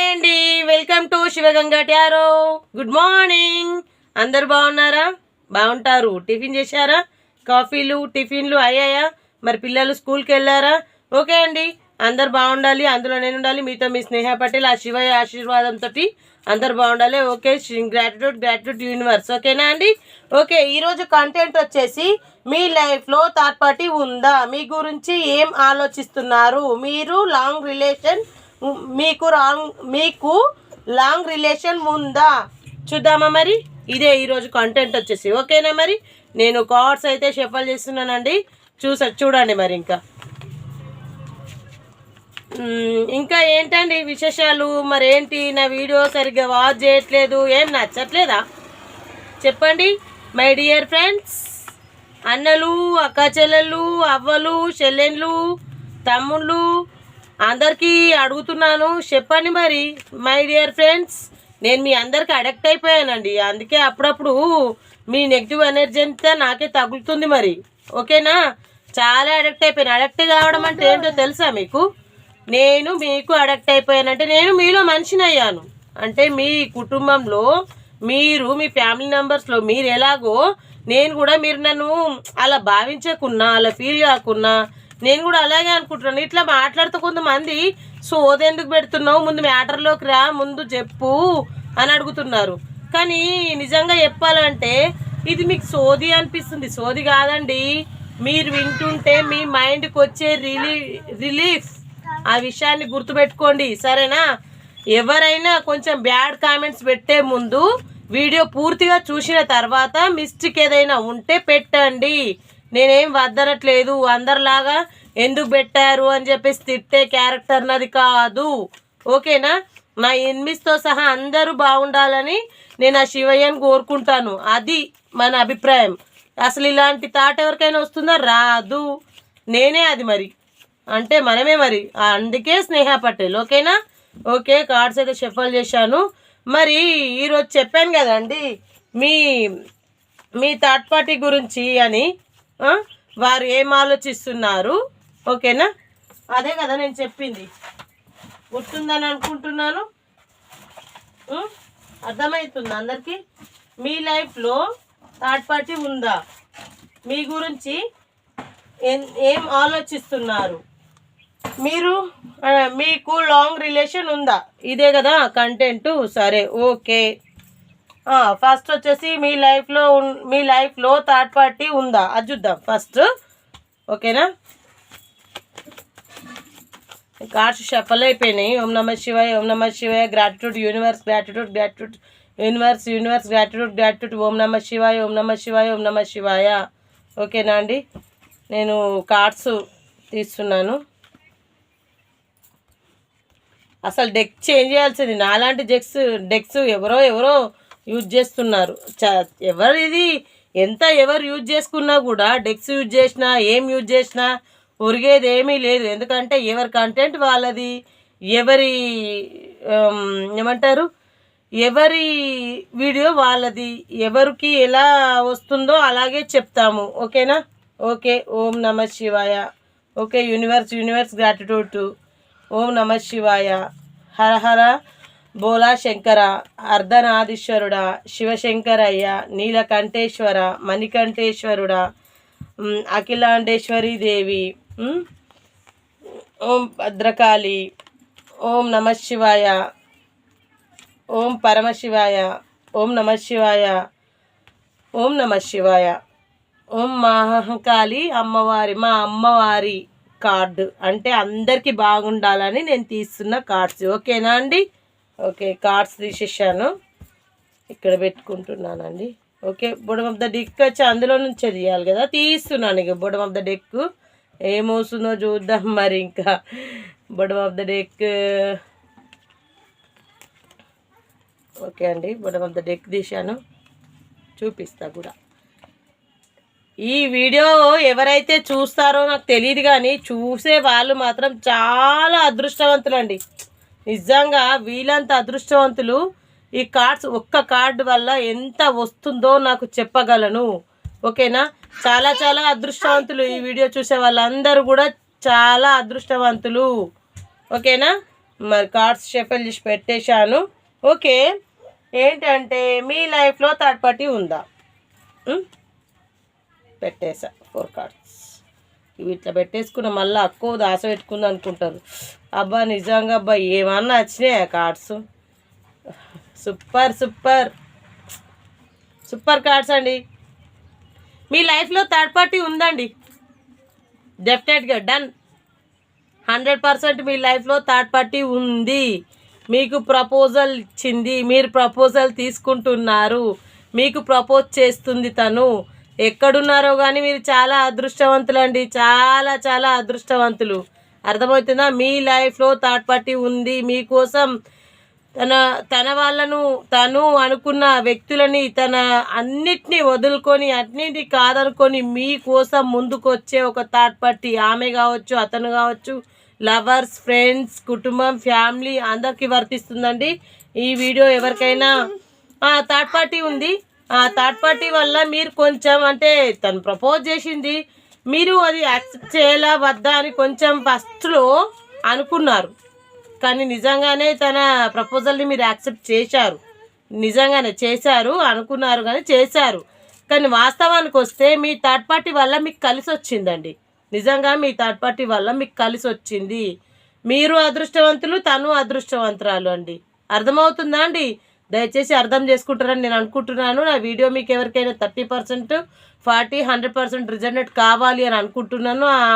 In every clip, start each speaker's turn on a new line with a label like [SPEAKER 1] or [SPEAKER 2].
[SPEAKER 1] అండి, welcome to Shivaganga tarot. Good morning. అందరు బాగున్నారా? బాగుంటారు. టిఫిన్ చేశారా? కాఫీలు టిఫిన్లు అయ్యాయా? మరి పిల్లలు స్కూల్కి వెళ్ళారా? ఓకే అండి, అందరు బాగుండాలి, అందులో నేను ఉండాలి. మీతో మీ స్నేహ పటేల్. ఆ శివయ్య ఆశీర్వాదంతో అందరు బాగుండాలి. Okay, gratitude universe. ఓకేనా అండి? ఓకే, ఈరోజు కంటెంట్ వచ్చేసి మీ లైఫ్లో థర్డ్ పార్టీ ఉందా? మీ గురించి ఏం ఆలోచిస్తున్నారు? మీకు లాంగ్ రిలేషన్ ఉందా? చూద్దామా మరి. ఇదే ఈరోజు కంటెంట్ వచ్చేసి. ఓకేనా మరి. నేను కార్డ్స్ అయితే షఫల్ చేస్తున్నానండి, చూడండి మరి. ఇంకా ఏంటండి విశేషాలు? మరి ఏంటి, నా వీడియో సరిగ్గా వాచ్ చేయట్లేదు, ఏం నచ్చట్లేదా చెప్పండి మై డియర్ ఫ్రెండ్స్, అన్నలు, అక్క చెల్లెళ్ళు, అవ్వలు, చెల్లెళ్ళు, తమ్ముళ్ళు, అందరికీ అడుగుతున్నాను, చెప్పండి మరి మై డియర్ ఫ్రెండ్స్. నేను మీ అందరికీ అడక్ట్ అయిపోయానండి, అందుకే అప్పుడప్పుడు మీ నెగిటివ్ ఎనర్జీ అంతా నాకే తగులుతుంది మరి. ఓకేనా, చాలా అడక్ట్ అయిపోయాను. అడక్ట్ కావడం అంటే ఏంటో తెలుసా మీకు? నేను మీకు అడక్ట్ అయిపోయానంటే నేను మీలో మనిషిని అయ్యాను. అంటే మీ కుటుంబంలో మీరు, మీ ఫ్యామిలీ మెంబర్స్లో మీరు ఎలాగో నేను కూడా, మీరు నన్ను అలా భావించకున్నా, అలా ఫీల్ కాకున్నా నేను కూడా అలాగే అనుకుంటున్నాను. ఇట్లా మాట్లాడుతూ కొంతమంది సోది ఎందుకు పెడుతున్నావు, ముందు మ్యాటర్లోకి రా, ముందు చెప్పు అని అడుగుతున్నారు. కానీ నిజంగా చెప్పాలంటే ఇది మీకు సోది అనిపిస్తుంది. సోది కాదండి, మీరు వింటుంటే మీ మైండ్కి వచ్చే రిలీఫ్. ఆ విషయాన్ని గుర్తుపెట్టుకోండి, సరేనా? ఎవరైనా కొంచెం బ్యాడ్ కామెంట్స్ పెట్టే ముందు వీడియో పూర్తిగా చూసిన తర్వాత మిస్టేక్ ఏదైనా ఉంటే పెట్టండి. నేనేం వద్దనట్లేదు, అందరిలాగా ఎందుకు పెట్టారు అని చెప్పేసి తిట్టే క్యారెక్టర్ నాది కాదు. ఓకేనా, నా ఎనిమిస్తో సహా అందరూ బాగుండాలని నేను ఆ శివయ్యని కోరుకుంటాను. అది మన అభిప్రాయం. అసలు ఇలాంటి థాట్ ఎవరికైనా వస్తుందా? రాదు. నేనే అది మరి, అంటే మనమే మరి. అందుకే స్నేహ పటేల్. ఓకేనా. ఓకే, కార్డ్స్ అయితే షఫల్ చేశాను. మరి ఈరోజు చెప్పాను కదండి మీ థర్డ్ పార్టీ గురించి అని. వారు ఏం ఆలోచిస్తున్నారు? ఓకేనా, అదే కదా నేను చెప్పింది. గుర్తుందని అనుకుంటున్నాను, అర్థమవుతుంది అందరికీ. మీ లైఫ్లో థర్డ్ పార్టీ ఉందా? మీ గురించి ఏం ఆలోచిస్తున్నారు? మీకు లాంగ్ రిలేషన్ ఉందా? ఇదే కదా కంటెంట్. సరే, ఓకే. ఫస్ట్ వచ్చేసి మీ లైఫ్లో థర్డ్ పార్టీ ఉందా అది చూద్దాం ఫస్ట్. ఓకేనా, కార్డ్స్ షఫల్ అయిపోయినాయి. ఓం నమ శివాయ, ఓం నమ శివాయ, gratitude universe, gratitude universe, gratitude. ఓం నమ శివాయ, ఓం నమ శివాయ, ఓం నమ శివాయ. ఓకేనా అండి, నేను కార్డ్స్ తీస్తున్నాను. అసలు డెక్ చేంజ్ చేయాల్సింది. నాలాంటి డెక్స్ ఎవరో యూజ్ చేస్తున్నారు. ఎవరు యూజ్ చేసుకున్నా కూడా, డెక్స్ యూజ్ చేసినా ఏం యూజ్ చేసినా ఒరిగేది ఏమీ లేదు. ఎందుకంటే ఎవరి కంటెంట్ వాళ్ళది, ఎవరి వీడియో వాళ్ళది, ఎవరికి ఎలా వస్తుందో అలాగే చెప్తాము. ఓకేనా. ఓకే, ఓం నమ శివాయ. Okay, universe gratitude. ఓం నమ శివాయ. హర హర బోలా శంకర, అర్ధనాదీశ్వరుడా, శివశంకరయ్య, నీలకంఠేశ్వర, మణికంఠేశ్వరుడా, అఖిలాండేశ్వరి దేవి, ఓం భద్రకాళి, ఓం నమ శివాయ, ఓం పరమశివాయ, ఓం నమ శివాయ, ఓం నమ శివాయ, ఓం మహాకాళి అమ్మవారి, మా అమ్మవారి కార్డు. అంటే అందరికీ బాగుండాలని నేను తీస్తున్న కార్డ్స్. ఓకేనా అండి. ఓకే, కార్డ్స్ తీసేసాను, ఇక్కడ పెట్టుకుంటున్నానండి. Okay, bottom of the deck వచ్చి అందులో నుంచే తీయాలి కదా, తీస్తున్నాను. ఇక బొడమ్ ఆఫ్ ద డెక్ ఏమవుతుందో చూద్దాం మరి. ఇంకా బొడమ్ ఆఫ్ ద డెక్. ఓకే అండి, బొడమ్ ఆఫ్ ద డెక్ తీశాను, చూపిస్తా కూడా. ఈ వీడియో ఎవరైతే చూస్తారో నాకు తెలియదు, కానీ చూసే వాళ్ళు మాత్రం చాలా అదృష్టవంతులండి. నిజంగా వీళ్ళంత అదృష్టవంతులు. ఈ కార్డ్స్, ఒక్క కార్డు వల్ల ఎంత వస్తుందో నాకు చెప్పగలను. ఓకేనా, చాలా అదృష్టవంతులు. ఈ వీడియో చూసే వాళ్ళందరూ కూడా చాలా అదృష్టవంతులు. ఓకేనా. మరి కార్డ్స్ షఫల్ చేసి పెట్టేశాను. ఓకే, ఏంటంటే మీ లైఫ్లో థర్డ్ పార్టీ ఉందా? పెట్టేసా 4 కార్డ్స్. ఇవి ఇట్లా పెట్టేసుకున్న మళ్ళీ అక్కో దాస పెట్టుకుంది అనుకుంటారు. అబ్బా నిజంగా అబ్బా ఏమన్నా వచ్చినాయా cards? Super super super cards అండి. మీ లైఫ్లో థర్డ్ పార్టీ ఉందండి, డెఫినెట్గా డన్. 100% మీ లైఫ్లో థర్డ్ పార్టీ ఉంది. మీకు ప్రపోజల్ ఇచ్చింది, మీరు ప్రపోజల్ తీసుకుంటున్నారు, మీకు ప్రపోజ్ చేస్తుంది తను. ఎక్కడున్నారో కానీ మీరు చాలా అదృష్టవంతులు అండి, చాలా చాలా అదృష్టవంతులు. అర్థమవుతుందా? మీ లైఫ్లో థర్డ్ పార్టీ ఉంది. మీకోసం తన వాళ్ళను, తను అనుకున్న వ్యక్తులని, తన అన్నిటినీ వదులుకొని అన్నిటినీ కాదనుకొని మీకోసం ముందుకు వచ్చే ఒక థర్డ్ పార్టీ. ఆమె కావచ్చు, అతను కావచ్చు, లవర్స్, ఫ్రెండ్స్, కుటుంబం, ఫ్యామిలీ అందరికీ వర్తిస్తుందండి ఈ వీడియో. ఎవరికైనా థర్డ్ పార్టీ ఉంది, ఆ థర్డ్ పార్టీ వల్ల మీరు కొంచెం అంటే తను ప్రపోజ్ చేసింది, మీరు అది యాక్సెప్ట్ చేయాలా వద్దా అని కొంచెం ఫస్ట్లో అనుకున్నారు. కానీ నిజంగానే తన ప్రపోజల్ని మీరు యాక్సెప్ట్ చేశారు, నిజంగానే చేశారు. అనుకున్నారు కానీ చేశారు. కానీ వాస్తవానికి వస్తే మీ థర్డ్ పార్టీ వల్ల మీకు కలిసి వచ్చిందండి. నిజంగా మీ థర్డ్ పార్టీ వల్ల మీకు కలిసి వచ్చింది. మీరు అదృష్టవంతులు, తను అదృష్టవంతురాలు అండి. అర్థమవుతుందా అండి? దయచేసి అర్థం చేసుకుంటారని నేను అనుకుంటున్నాను. నా వీడియో మీకు ఎవరికైనా 30%, 40, 100% రిజనెట్ కావాలి అని అనుకుంటున్నాను. ఆ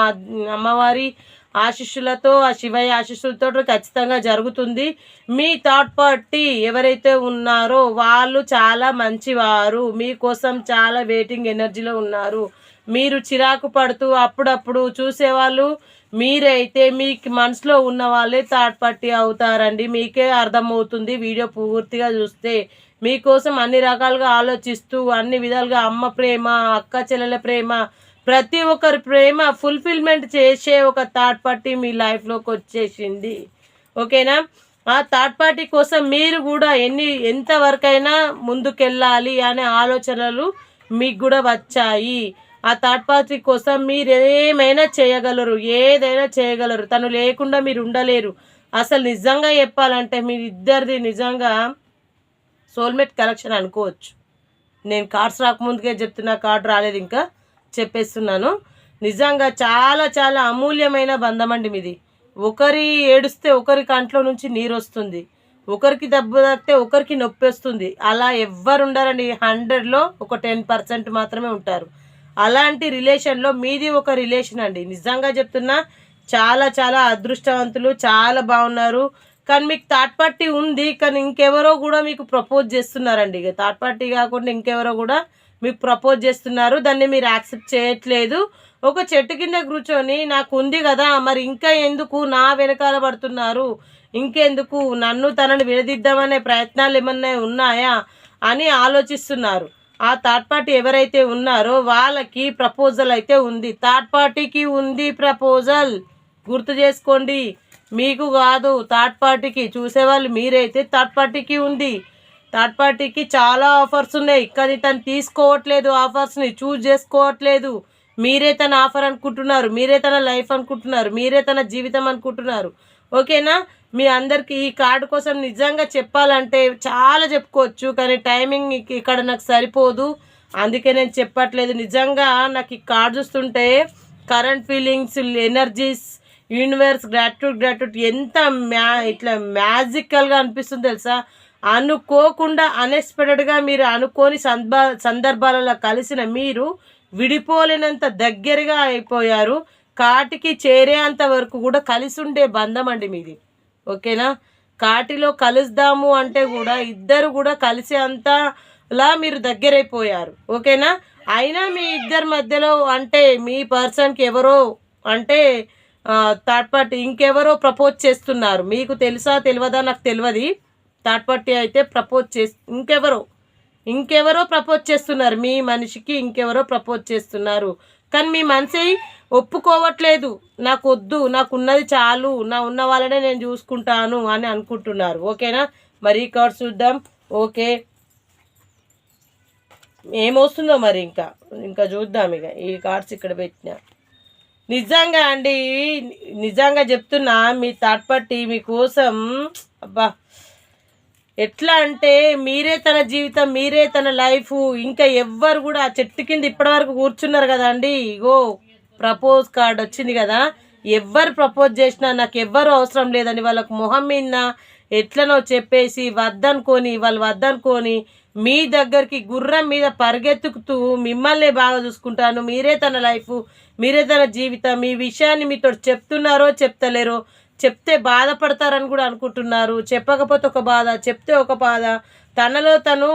[SPEAKER 1] అమ్మవారి ఆశీస్సులతో, ఆ శివయ్య ఆశీస్సులతో ఖచ్చితంగా జరుగుతుంది. మీ థర్డ్ పార్టీ ఎవరైతే ఉన్నారో వాళ్ళు చాలా మంచివారు, మీకోసం చాలా వెయిటింగ్ ఎనర్జీలో ఉన్నారు. మీరు చిరాకు పడుతూ అప్పుడప్పుడు చూసేవాళ్ళు మీరైతే మీకు మనసులో ఉన్న వాళ్ళే థర్డ్ పార్టీ అవుతారండి. మీకే అర్థమవుతుంది వీడియో పూర్తిగా చూస్తే. మీకోసం అన్ని రకాలుగా ఆలోచిస్తూ అన్ని విధాలుగా అమ్మ ప్రేమ, అక్క చెల్లెల ప్రేమ, ప్రతి ఒక్కరి ప్రేమ ఫుల్ఫిల్మెంట్ చేసే ఒక థర్డ్ పార్టీ మీ లైఫ్లోకి వచ్చేసింది. ఓకేనా? ఆ థర్డ్ పార్టీ కోసం మీరు కూడా ఎంతవరకైనా ముందుకెళ్ళాలి అనే ఆలోచనలు మీకు కూడా వచ్చాయి. ఆ థర్డ్ పార్టీ కోసం మీరు ఏమైనా చేయగలరు, ఏదైనా చేయగలరు. తను లేకుండా మీరు ఉండలేరు. అసలు నిజంగా చెప్పాలంటే మీ ఇద్దరిది నిజంగా సోల్మేట్ కలెక్షన్ అనుకోవచ్చు. నేను కార్డ్స్ రాకముందుకే చెప్తున్నా, కార్డు రాలేదు ఇంకా చెప్పేస్తున్నాను. నిజంగా చాలా చాలా అమూల్యమైన బంధం అండి మీది. ఒకరి ఏడుస్తే ఒకరి కంట్లో నుంచి నీరు వస్తుంది, ఒకరికి దెబ్బ తాకితే ఒకరికి నొప్పి వస్తుంది. అలా ఎవ్వరు ఉండరండి. 100లో ఒక 10% మాత్రమే ఉంటారు. అలాంటి రిలేషన్లో మీది ఒక రిలేషన్ అండి. నిజంగా చెప్తున్నా, చాలా చాలా అదృష్టవంతులు, చాలా బాగున్నారు. కానీ మీకు థర్డ్ పార్టీ ఉంది, కానీ ఇంకెవరో కూడా మీకు ప్రపోజ్ చేస్తున్నారండి. ఇక థర్డ్ పార్టీ కాకుండా ఇంకెవరో కూడా మీకు ప్రపోజ్ చేస్తున్నారు. దాన్ని మీరు యాక్సెప్ట్ చేయట్లేదు. ఒక చెట్టు కింద కూర్చొని నాకు ఉంది కదా, మరి ఇంకా ఎందుకు నా వెనకాల పడుతున్నారు, ఇంకెందుకు నన్ను తనని విడదిద్దామనే ప్రయత్నాలు ఏమన్నా ఉన్నాయా అని ఆలోచిస్తున్నారు. ఆ థర్డ్ పార్టీ ఎవరైతే ఉన్నారో వాళ్ళకి ప్రపోజల్ అయితే ఉంది. థర్డ్ పార్టీకి ఉంది ప్రపోజల్, గుర్తు చేసుకోండి. మీకు కాదు, థర్డ్ పార్టీకి. చూసేవాళ్ళు మీరైతే థర్డ్ పార్టీకి ఉంది. థర్డ్ పార్టీకి చాలా ఆఫర్స్ ఉన్నాయి, కానీ తను తీసుకోవట్లేదు. ఆఫర్స్ని చూజ్ చేసుకోవట్లేదు. మీరే తన ఆఫర్ అనుకుంటున్నారు, మీరే తన లైఫ్ అనుకుంటున్నారు, మీరే తన జీవితం అనుకుంటున్నారు. ఓకేనా? మీ అందరికీ ఈ కార్డు కోసం నిజంగా చెప్పాలంటే చాలా చెప్పుకోవచ్చు, కానీ టైమింగ్ ఇక్కడ నాకు సరిపోదు, అందుకే నేను చెప్పట్లేదు. నిజంగా నాకు ఈ కార్డు చూస్తుంటే current feelings, energies, universe, gratitude ఎంత ఇట్లా మ్యాజికల్గా అనిపిస్తుంది తెలుసా. అనుకోకుండా అన్ఎక్స్పెక్టెడ్గా మీరు అనుకోని సందర్భాలలో కలిసిన మీరు విడిపోలేనంత దగ్గరగా అయిపోయారు. కాటికి చేరేంత వరకు కూడా కలిసి ఉండే బంధం అండి మీది. ఓకేనా? కాటిలో కలుద్దాము అంటే కూడా ఇద్దరు కూడా కలిసే అంతలా మీరు దగ్గరైపోయారు. ఓకేనా? అయినా మీ ఇద్దరి మధ్యలో అంటే మీ పర్సన్కి ఎవరో అంటే థర్డ్ పార్టీ ఇంకెవరో ప్రపోజ్ చేస్తున్నారు. మీకు తెలుసా తెలియదా నాకు తెలియదు. థర్డ్ పార్టీ అయితే ప్రపోజ్ ఇంకెవరో ప్రపోజ్ చేస్తున్నారు. మీ మనిషికి ఇంకెవరో ప్రపోజ్ చేస్తున్నారు. కానీ మీ మనసు ఒప్పుకోవట్లేదు. నాకు వద్దు, నాకు ఉన్నది చాలు, నా ఉన్న వాళ్ళనే నేను చూసుకుంటాను అని అనుకుంటున్నారు. ఓకేనా? మరి ఈ కార్డ్స్ చూద్దాం. ఓకే, ఏమొస్తుందో మరి ఇంకా చూద్దాం. ఇక ఈ కార్డ్స్ ఇక్కడ పెట్టినా నిజంగా అండి, నిజంగా చెప్తున్నా, మీ థర్డ్ పార్టీ మీకోసం అబ్బా ఎట్లా అంటే మీరే తన జీవితం, మీరే తన లైఫ్, ఇంకా ఎవ్వరు కూడా ఆ చెట్టు కింద ఇప్పటివరకు కూర్చున్నారు కదా అండి. ఇగో ప్రపోజ్ కార్డ్ వచ్చింది కదా, ఎవ్వరు ప్రపోజ్ చేసినా నాకు ఎవ్వరు అవసరం లేదని వాళ్ళకు మొహం మీద ఎట్లనో చెప్పేసి వాళ్ళు వద్దనుకొని మీ దగ్గరికి గుర్రం మీద పరిగెత్తుకుతూ మిమ్మల్ని బాగా చూసుకుంటాను, మీరే తన లైఫ్, మీరే తన జీవితం, మీ విషయాన్ని మీతో చెప్తున్నారో చెప్తలేరో, చెప్తే బాధపడతారని కూడా అనుకుంటున్నారు, చెప్పకపోతే ఒక బాధ, చెప్తే ఒక బాధ, తనలో తను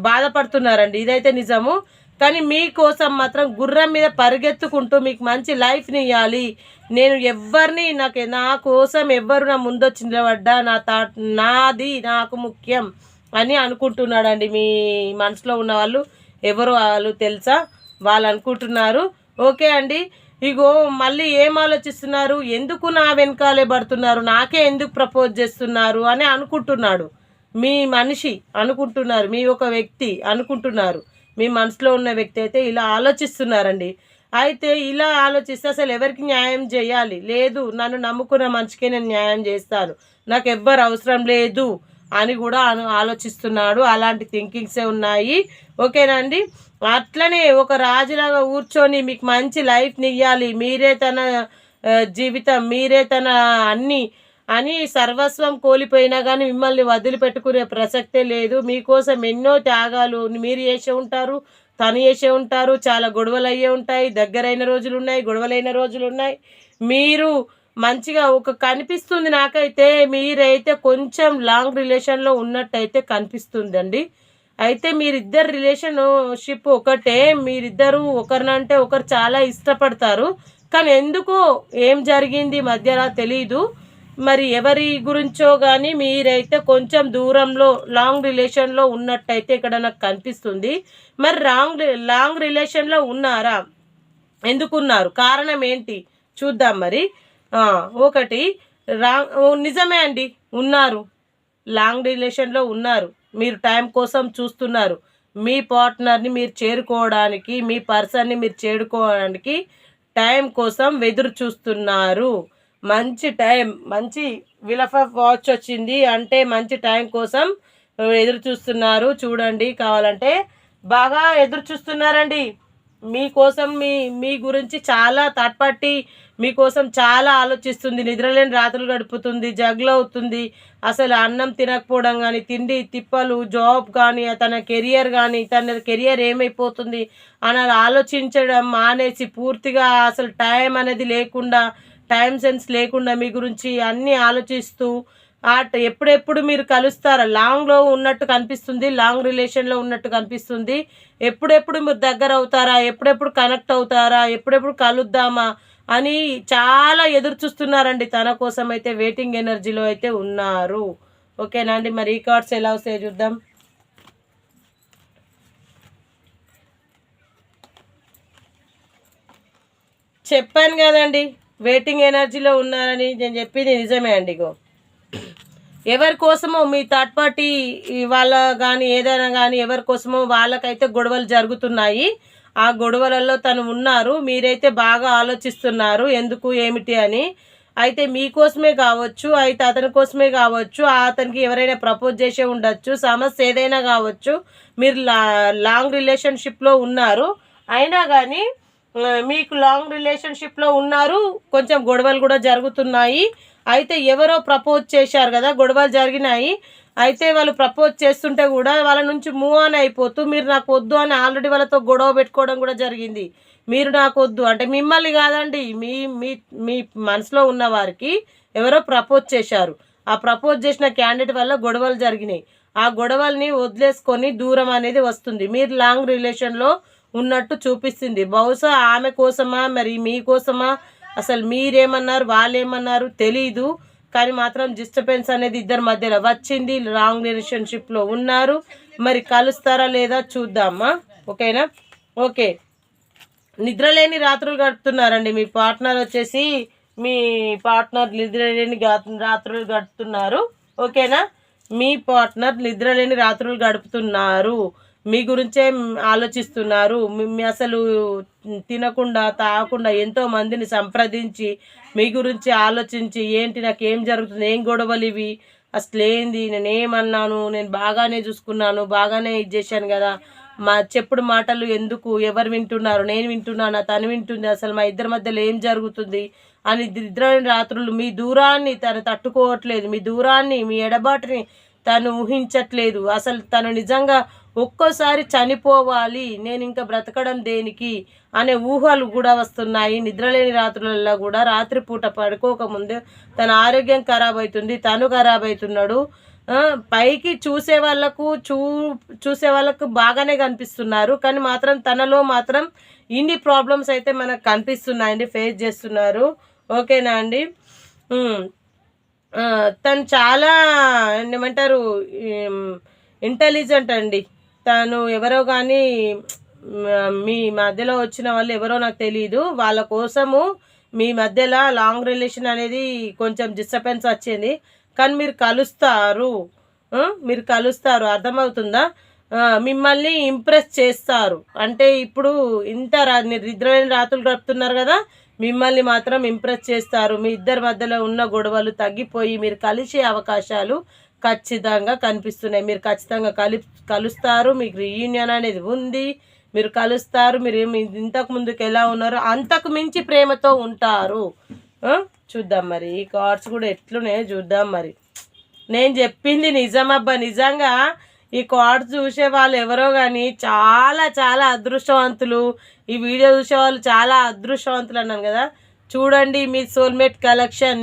[SPEAKER 1] బాధపడుతున్నారండి, ఇదైతే నిజము. కానీ మీకోసం మాత్రం గుర్రం మీద పరిగెత్తుకుంటూ మీకు మంచి లైఫ్ని ఇవ్వాలి, నేను ఎవరిని నా కోసం ఎవ్వరు నా ముందొచ్చి నిలబడ్డా నాది నాకు ముఖ్యం అని అనుకుంటున్నాడండి. మీ మనసులో ఉన్న వాళ్ళు ఎవరు వాళ్ళు తెలుసా, వాళ్ళు అనుకుంటున్నారు. ఓకే అండి, ఇగో మళ్ళీ ఏం ఆలోచిస్తున్నారు, ఎందుకు నా వెనకాలే పడుతున్నారు, నాకే ఎందుకు ప్రపోజ్ చేస్తున్నారు అని అనుకుంటున్నాడు మీ మనిషి, అనుకుంటున్నారు మీ ఒక వ్యక్తి అనుకుంటున్నారు. మీ మనసులో ఉన్న వ్యక్తి అయితే ఇలా ఆలోచిస్తున్నారండి. అయితే ఇలా ఆలోచిస్తే అసలు ఎవరికి న్యాయం చేయాలి, లేదు నన్ను నమ్ముకున్న మనిషికే నేను న్యాయం చేస్తాను, నాకు ఎవ్వరు అవసరం లేదు అని కూడా ఆలోచిస్తున్నాడు. అలాంటి థింకింగ్సే ఉన్నాయి. ఓకేనా అండి. అట్లనే ఒక రాజులాగా కూర్చొని మీకు మంచి లైఫ్ని ఇవ్వాలి, మీరే తన జీవితం, మీరే తన అన్నీ అని సర్వస్వం కోల్పోయినా కానీ మిమ్మల్ని వదిలిపెట్టుకునే ప్రసక్తే లేదు. మీకోసం ఎన్నో త్యాగాలు మీరు చేసే ఉంటారు, తను చేసే ఉంటారు, చాలా గొడవలు అయ్యే ఉంటాయి, దగ్గరైన రోజులు ఉన్నాయి, గొడవలైన రోజులు ఉన్నాయి. మీరు మంచిగా కనిపిస్తుంది నాకైతే, మీరైతే కొంచెం లాంగ్ రిలేషన్లో ఉన్నట్టయితే కనిపిస్తుందండి. అయితే మీరిద్దరు రిలేషన్షిప్ ఒకటే, మీరిద్దరు ఒకరినంటే ఒకరు చాలా ఇష్టపడతారు, కానీ ఎందుకో ఏం జరిగింది మధ్యలో తెలీదు. మరి ఎవరి గురించో కానీ మీరైతే కొంచెం దూరంలో లాంగ్ రిలేషన్లో ఉన్నట్టయితే ఇక్కడ నాకు కనిపిస్తుంది. మరి లాంగ్ రిలేషన్లో ఉన్నారా, ఎందుకున్నారు, కారణం ఏంటి చూద్దాం. మరి ఒకటి నిజమే అండి, ఉన్నారు, లాంగ్ రిలేషన్లో ఉన్నారు, మీరు టైం కోసం చూస్తున్నారు, మీ పార్ట్నర్ని మీరు చేరుకోవడానికి, మీ పర్సన్ని మీరు చేరుకోవడానికి టైం కోసం ఎదురు చూస్తున్నారు. మంచి టైం, మంచి విలఫ్ ఆఫ్ వాచ్ వచ్చింది అంటే మంచి టైం కోసం ఎదురు చూస్తున్నారు. చూడండి, కావాలంటే బాగా ఎదురు చూస్తున్నారండి మీకోసం. మీ గురించి చాలా థర్డ్ పార్టీ మీకోసం చాలా ఆలోచిస్తుంది, నిద్రలేని రాత్రులు గడుపుతుంది, జగ్లు అవుతుంది, అసలు అన్నం తినకపోవడం కానీ, తిండి తిప్పలు, జాబ్ కానీ, తన కెరియర్ కానీ, తన కెరియర్ ఏమైపోతుంది అని ఆలోచించడం మానేసి పూర్తిగా అసలు టైం అనేది లేకుండా, టైం సెన్స్ లేకుండా మీ గురించి అన్నీ ఆలోచిస్తూ ఎప్పుడెప్పుడు మీరు కలుస్తారా, లాంగ్లో ఉన్నట్టు కనిపిస్తుంది, లాంగ్ రిలేషన్లో ఉన్నట్టు కనిపిస్తుంది, ఎప్పుడెప్పుడు మీరు దగ్గర అవుతారా, ఎప్పుడెప్పుడు కనెక్ట్ అవుతారా, ఎప్పుడెప్పుడు కలుద్దామా అని చాలా ఎదురు చూస్తున్నారండి. తన కోసం అయితే వెయిటింగ్ ఎనర్జీలో అయితే ఉన్నారు. ఓకేనా అండి. మరి ఈ కార్డ్స్ ఎలా వస్తాయో చూద్దాం. చెప్పాను కదండి వెయిటింగ్ ఎనర్జీలో ఉన్నారని, నేను చెప్పింది నిజమే అండి. గో ఎవరి కోసమో మీ థర్డ్ పార్టీ వాళ్ళ కానీ ఏదైనా కానీ ఎవరి కోసమో వాళ్ళకైతే గొడవలు జరుగుతున్నాయి, ఆ గొడవలలో తను ఉన్నారు, మీరైతే బాగా ఆలోచిస్తున్నారు ఎందుకు ఏమిటి అని. అయితే మీకోసమే కావచ్చు, అయితే అతని కోసమే కావచ్చు, అతనికి ఎవరైనా ప్రపోజ్ చేసే ఉండొచ్చు, సమస్య ఏదైనా కావచ్చు, మీరు లాంగ్ రిలేషన్షిప్లో ఉన్నారు, అయినా కానీ మీకు లాంగ్ రిలేషన్షిప్లో ఉన్నారు, కొంచెం గొడవలు కూడా జరుగుతున్నాయి. అయితే ఎవరో ప్రపోజ్ చేశారు కదా, గొడవలు జరిగినాయి, అయితే వాళ్ళు ప్రపోజ్ చేస్తుంటే కూడా వాళ్ళ నుంచి మూవ్ ఆన్ అయిపోతూ మీరు నాకు వద్దు అని ఆల్రెడీ వాళ్ళతో గొడవ పెట్టుకోవడం కూడా జరిగింది. మీరు నాకు వద్దు అంటే మిమ్మల్ని కాదండి, మీ మీ మీ మనసులో ఉన్న వారికి ఎవరో ప్రపోజ్ చేశారు, ఆ ప్రపోజ్ చేసిన క్యాండిడేట్ వల్ల గొడవలు జరిగినాయి, ఆ గొడవల్ని వదిలేసుకొని దూరం అనేది వస్తుంది, మీరు లాంగ్ రిలేషన్లో ఉన్నట్టు చూపిస్తుంది. బహుశా ఆమె కోసమా మరి మీకోసమా అసలు మీరేమన్నారు వాళ్ళేమన్నారు తెలీదు, కానీ మాత్రం డిస్టర్బెన్స్ అనేది ఇద్దరి మధ్యలో వచ్చింది, లాంగ్ రిలేషన్షిప్లో ఉన్నారు, మరి కలుస్తారా లేదా చూద్దామా. ఓకేనా. ఓకే, నిద్రలేని రాత్రులు గడుపుతున్నారండి మీ పార్ట్నర్ వచ్చేసి, మీ పార్ట్నర్ నిద్రలేని రాత్రులు గడుపుతున్నారు. ఓకేనా, మీ పార్ట్నర్ నిద్రలేని రాత్రులు గడుపుతున్నారు. మీ గురించే ఆలోచిస్తున్నారు. అసలు తినకుండా తాగకుండా ఎంతో మందిని సంప్రదించి మీ గురించి ఆలోచించి ఏంటి నాకు ఏం జరుగుతుంది, ఏం గొడవలు ఇవి, అసలు ఏంది, నేనేమన్నాను, నేను బాగానే చూసుకున్నాను, బాగానే ఇది చేశాను కదా, మా చెప్పుడు మాటలు ఎందుకు, ఎవరు వింటున్నారు, నేను వింటున్నానా, తను వింటుంది, అసలు మా ఇద్దరి మధ్యలో ఏం జరుగుతుంది అని నిద్రలేని రాత్రులు మీ దూరాన్ని తను తట్టుకోవట్లేదు, మీ దూరాన్ని మీ ఎడబాటుని తను ఊహించట్లేదు. అసలు తను నిజంగా ఒక్కోసారి చనిపోవాలి, నేను ఇంకా బ్రతకడం దేనికి అనే ఊహలు కూడా వస్తున్నాయి. నిద్రలేని రాత్రులలో కూడా రాత్రిపూట పడుకోకముందు తన ఆరోగ్యం ఖరాబ్ అవుతుంది, తను ఖరాబ్ అవుతున్నాడు. పైకి చూసే వాళ్ళకు బాగానే కనిపిస్తున్నారు, కానీ మాత్రం తనలో మాత్రం ఇన్ని ప్రాబ్లమ్స్ అయితే మనకు కనిపిస్తున్నాయండి, ఫేస్ చేస్తున్నారు. ఓకేనా అండి. తను చాలా ఏమంటారు ఇంటెలిజెంట్ అండి. తను ఎవరో కానీ మీ మధ్యలో వచ్చిన వాళ్ళు ఎవరో నాకు తెలియదు, వాళ్ళ కోసము మీ మధ్యలో లాంగ్ రిలేషన్ అనేది కొంచెం డిస్టర్బెన్స్ వచ్చింది, కానీ మీరు కలుస్తారు, అర్థమవుతుందా? మిమ్మల్ని ఇంప్రెస్ చేస్తారు. అంటే ఇప్పుడు ఇంత నిద్రలేని రాత్రులు గడుపుతున్నారు కదా, మిమ్మల్ని మాత్రం ఇంప్రెస్ చేస్తారు. మీ ఇద్దరి మధ్యలో ఉన్న గొడవలు తగ్గిపోయి మీరు కలిసే అవకాశాలు ఖచ్చితంగా కనిపిస్తున్నాయి. మీరు ఖచ్చితంగా కలుస్తారు, మీకు రీయూనియన్ అనేది ఉంది, మీరు కలుస్తారు. మీరు ఇంతకు ముందుకు ఎలా ఉన్నారో అంతకు మించి ప్రేమతో ఉంటారు. చూద్దాం మరి ఈ కార్డ్స్ కూడా ఎట్లున్నాయో చూద్దాం. మరి నేను చెప్పింది నిజమబ్బా. నిజంగా ఈ కార్డ్స్ చూసే వాళ్ళు ఎవరో కానీ చాలా చాలా అదృష్టవంతులు. ఈ వీడియో చూసే వాళ్ళు చాలా అదృష్టవంతులు అన్నాను కదా. చూడండి మీ సోల్మేట్ కలెక్షన్.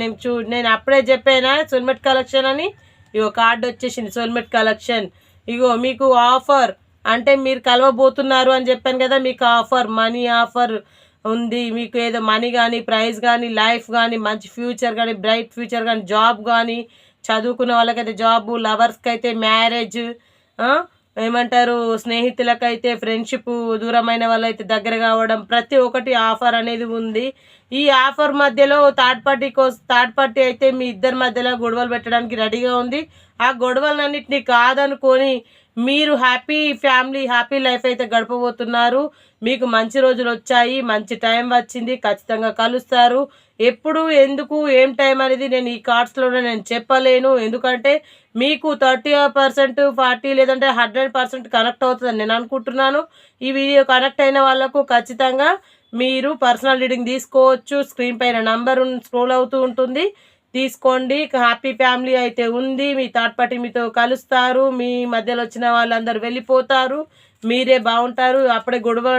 [SPEAKER 1] నేను అప్పుడే చెప్పానా సోల్మేట్ కలెక్షన్ అని. ఇగో కార్డు వచ్చేసింది సోల్మేట్ కలెక్షన్. ఇగో మీకు ఆఫర్, అంటే మీరు కలవబోతున్నారు అని చెప్పాను కదా, మీకు ఆఫర్, మనీ ఆఫర్ ఉంది. మీకు ఏదో మనీ కానీ, ప్రైజ్ కానీ, లైఫ్ కానీ, మంచి ఫ్యూచర్ కానీ, బ్రైట్ ఫ్యూచర్ కానీ, జాబ్ కానీ, చదువుకున్న వాళ్ళకైతే జాబు, లవర్స్కి అయితే మ్యారేజ్, ఏమంటారు స్నేహితులకైతే ఫ్రెండ్షిప్, దూరమైన వాళ్ళైతే దగ్గర కావడం, ప్రతి ఒక్కటి ఆఫర్ అనేది ఉంది. ఈ ఆఫర్ మధ్యలో థర్డ్ పార్టీ అయితే మీ ఇద్దరి మధ్యలో గొడవలు పెట్టడానికి రెడీగా ఉంది. ఆ గొడవలన్నింటినీ కాదనుకొని మీరు హ్యాపీ ఫ్యామిలీ, హ్యాపీ లైఫ్ అయితే గడపబోతున్నారు. మీకు మంచి రోజులు వచ్చాయి, మంచి టైం వచ్చింది, ఖచ్చితంగా కలుస్తారు. ఎప్పుడు, ఎందుకు, ఏం టైం అనేది నేను ఈ కార్డ్స్లోనే నేను చెప్పలేను. ఎందుకంటే మీకు 30%, 40 లేదంటే 100% కనెక్ట్ అవుతుందని నేను అనుకుంటున్నాను. ఈ వీడియో కనెక్ట్ అయిన వాళ్ళకు ఖచ్చితంగా మీరు పర్సనల్ రీడింగ్ తీసుకోవచ్చు. స్క్రీన్ పైన నంబర్ స్క్రోల్ అవుతూ ఉంటుంది, తీసుకోండి. హ్యాపీ ఫ్యామిలీ అయితే ఉంది, మీ థర్డ్ పార్టీ మీతో కలుస్తారు, మీ మధ్యలో వచ్చిన వాళ్ళందరూ వెళ్ళిపోతారు, మీరే బాగుంటారు. అప్పుడే గొడవ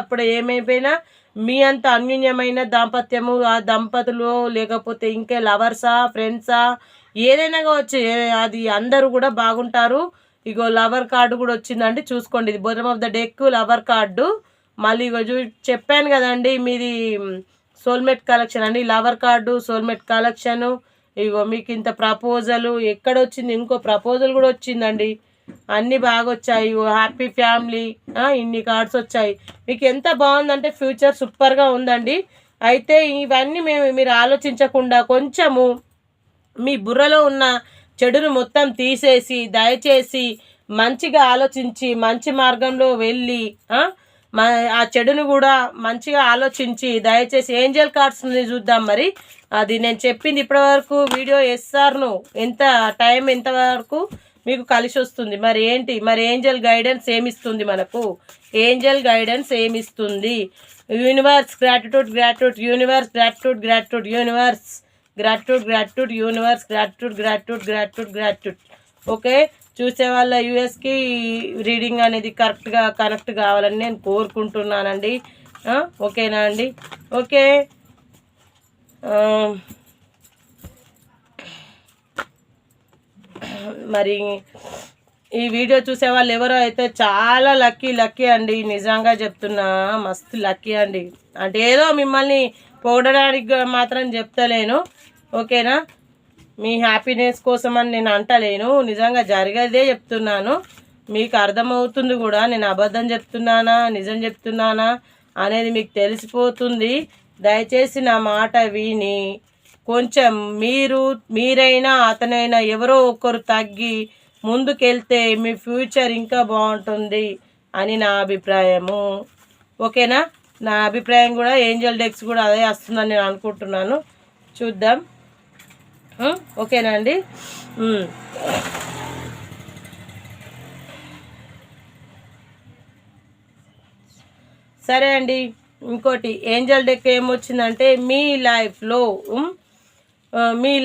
[SPEAKER 1] అప్పుడే ఏమైపోయినా మీ అంత అన్యోన్యమైన దాంపత్యము ఆ దంపతులు, లేకపోతే ఇంకే లవర్సా, ఫ్రెండ్సా, ఏదైనా కావచ్చు, అది అందరూ కూడా బాగుంటారు. ఇగో లవర్ కార్డు కూడా వచ్చిందండి, చూసుకోండి. ఇది bottom of the deck lover card. మళ్ళీ ఇగో చెప్పాను కదండి మీది సోల్మేట్ కలెక్షన్ అండి, లవర్ కార్డు సోల్మేట్ కలెక్షను. ఇగో మీకు ఇంత ప్రపోజలు ఎక్కడ వచ్చింది, ఇంకో ప్రపోజల్ కూడా వచ్చిందండి. అన్నీ బాగా వచ్చాయి. హ్యాపీ ఫ్యామిలీ, ఇన్ని కార్డ్స్ వచ్చాయి. మీకు ఎంత బాగుందంటే ఫ్యూచర్ సూపర్గా ఉందండి. అయితే ఇవన్నీ మీరు ఆలోచించకుండా కొంచెము మీ బుర్రలో ఉన్న చెడును మొత్తం తీసేసి దయచేసి మంచిగా ఆలోచించి మంచి మార్గంలో వెళ్ళి ఆ చెడును కూడా మంచిగా ఆలోచించి దయచేసి ఏంజల్ కార్డ్స్ని చూద్దాం. మరి అది నేను చెప్పింది ఇప్పటివరకు వీడియో ఎస్ఆర్ను ఎంత టైం ఎంతవరకు మీకు కలిసి వస్తుంది, మరి ఏంటి, మరి ఏంజల్ గైడెన్స్ ఏమిస్తుంది మనకు, ఏంజల్ గైడెన్స్ ఏమిస్తుంది. Universe gratitude, gratitude universe, gratitude, gratitude universe, gratitude, gratitude universe, gratitude, gratitude, gratitude, gratitude. Okay, చూసే వాళ్ళ యూఎస్కి రీడింగ్ అనేది కరెక్ట్గా కనెక్ట్ కావాలని నేను కోరుకుంటున్నానండి. ఓకేనా అండి. ఓకే, మరి ఈ వీడియో చూసే వాళ్ళు ఎవరో అయితే చాలా లక్కీ అండి, నిజంగా చెప్తున్నా, మస్తు లక్కీ అండి. అంటే ఏదో మిమ్మల్ని పొగడడానికి మాత్రం చెప్తలేను, ఓకేనా, మీ హ్యాపీనెస్ కోసం అని నేను అంటలేను, నిజంగా జరిగేదే చెప్తున్నాను. మీకు అర్థమవుతుంది కూడా నేను అబద్ధం చెప్తున్నానా నిజం చెప్తున్నానా అనేది మీకు తెలిసిపోతుంది. దయచేసి నా మాట విని కొంచెం మీరైనా అతనైనా ఎవరో ఒకరు తగ్గి ముందుకెళ్తే మీ ఫ్యూచర్ ఇంకా బాగుంటుంది. అని నా అభిప్రాయము. ఓకేనా? నా అభిప్రాయం కూడా ఏంజల్ డెక్స్ కూడా అదే వస్తుందని నేను అనుకుంటున్నాను. చూద్దాం. ఓకేనా అండి? సరే అండి. ఇంకోటి ఏంజల్ డెక్ ఏమొచ్చిందంటే మీ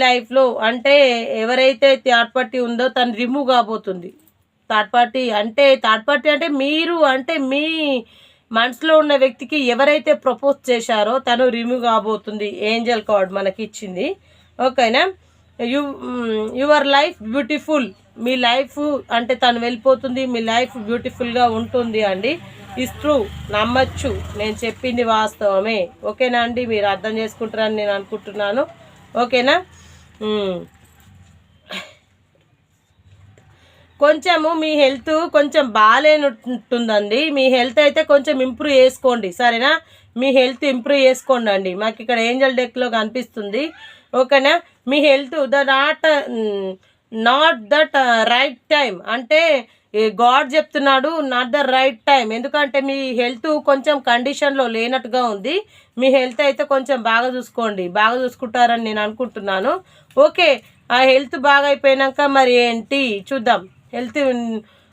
[SPEAKER 1] లైఫ్లో అంటే ఎవరైతే థర్డ్ పార్టీ ఉందో తను రిమూవ్ కాబోతుంది. థర్డ్ పార్టీ అంటే మీరు అంటే మీ మనసులో ఉన్న వ్యక్తికి ఎవరైతే ప్రపోజ్ చేశారో తను రిమూవ్ కాబోతుంది. ఏంజల్ కార్డ్ మనకి ఇచ్చింది. ఓకేనా? Your life beautiful. Me life అంటే తను వెళ్ళిపోతుంది. మీ లైఫ్ బ్యూటిఫుల్గా ఉంటుంది అండి. Is true. నమ్మచ్చు, నేను చెప్పింది వాస్తవమే. ఓకేనా అండి? మీరు అర్థం చేసుకుంటారని నేను అనుకుంటున్నాను. ఓకేనా? కొంచెము మీ హెల్త్ కొంచెం బాగాలేనట్టుందండి. మీ హెల్త్ అయితే కొంచెం ఇంప్రూవ్ చేసుకోండి. సరేనా? మీ హెల్త్ ఇంప్రూవ్ చేసుకోండి అండి. మాకు ఇక్కడ ఏంజల్ డెక్లో కనిపిస్తుంది. ఓకేనా? మీ health not that right time అంటే గాడ్ చెప్తున్నాడు, నాట్ ద రైట్ టైం. ఎందుకంటే మీ హెల్త్ కొంచెం కండిషన్లో లేనట్టుగా ఉంది. మీ హెల్త్ అయితే కొంచెం బాగా చూసుకోండి. బాగా చూసుకుంటారని నేను అనుకుంటున్నాను. ఓకే, ఆ హెల్త్ బాగా అయిపోయాక మరి ఏంటి చూద్దాం. హెల్త్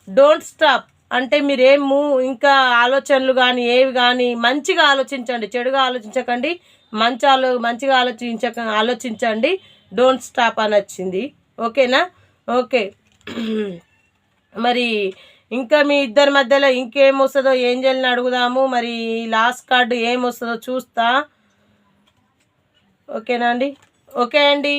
[SPEAKER 1] డోంట్ స్టాప్ అంటే మీరేమో ఇంకా ఆలోచనలు కానీ ఏవి కానీ మంచిగా ఆలోచించండి, చెడుగా ఆలోచించకండి. మంచిగా ఆలోచించండి. డోంట్ స్టాప్ అని వచ్చింది. ఓకేనా? ఓకే. మరి ఇంకా మీ ఇద్దరి మధ్యలో ఇంకేమొస్తుందో ఏంజల్ని అడుగుదాము. మరి లాస్ట్ కార్డు ఏమొస్తుందో చూస్తా. ఓకేనా అండి? ఓకే అండి,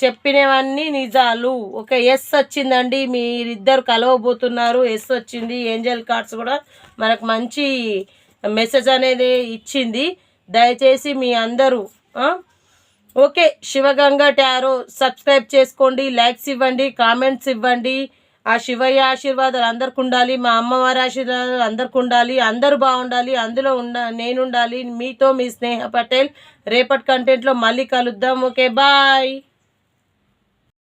[SPEAKER 1] చెప్పినవన్నీ నిజాలు. ఓకే, ఎస్ వచ్చిందండి. మీరిద్దరు కలవబోతున్నారు. ఎస్ వచ్చింది. ఏంజల్ కార్డ్స్ కూడా మనకు మంచి మెసేజ్ అనేది ఇచ్చింది. దయచేసి మీ అందరూ ఓకే శివగంగా టారో సబ్స్క్రైబ్ చేసుకోండి, లైక్స్ ఇవ్వండి, కామెంట్స్ ఇవ్వండి. ఆ శివయ్య ఆశీర్వాదాలు అందరికి ఉండాలి, మా అమ్మవారి ఆశీర్వాదాలు అందరికి ఉండాలి, అందరూ బాగుండాలి, అందులో నేనుండాలి. మీతో మీ స్నేహ పటేల్. రేపటి కంటెంట్లో మళ్ళీ కలుద్దాం. Okay, bye.